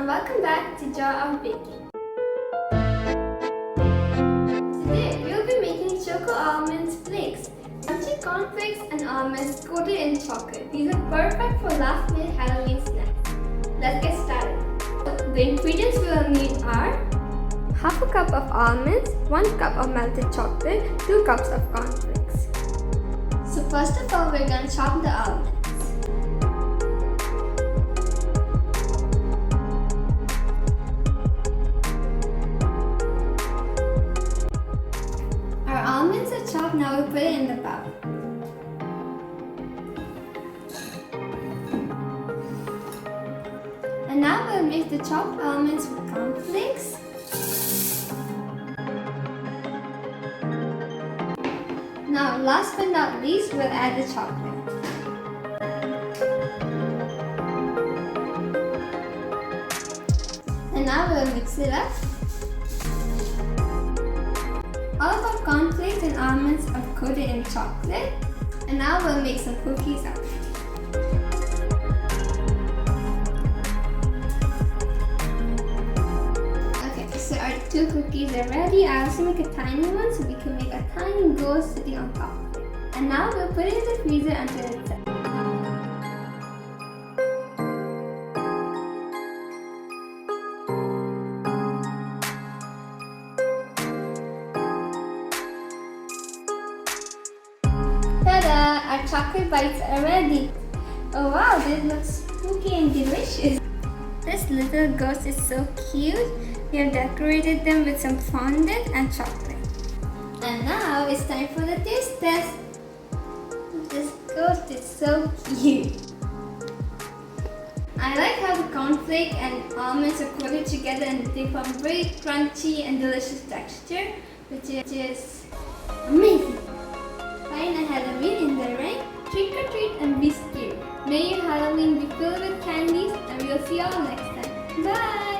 welcome back to Joy of Baking. Today we'll be making Choco almonds flakes. Crunchy cornflakes and almonds coated in chocolate. These are perfect for last minute Halloween snacks. Let's get started. The ingredients we will need are half a cup of almonds, 1 cup of melted chocolate, 2 cups of cornflakes. So first of all, we're going to chop the almonds. Our almonds are chopped, now we'll put it in the bowl. And now we'll mix the chopped almonds with cornflakes. Now last but not least, we'll add the chocolate. And now we'll mix it up. All of our cornflakes and almonds are coated in chocolate. And now we'll make some cookies out of it. Okay, so our 2 cookies are ready. I also make a tiny one so we can make a tiny ghost sitting on top of it. And now we'll put it in the freezer until it's set. Ta-da! Our chocolate bites are ready. Oh wow, this looks spooky and delicious. This little ghost is so cute. We have decorated them with some fondant and chocolate. And now it's time for the taste test. This ghost is so cute. I like how the cornflake and almonds are coated together and they form a very crunchy and delicious texture, which is amazing. Find a Halloween in the rain, trick or treat and be scared. May your Halloween be filled with candies and we'll see you all next time. Bye!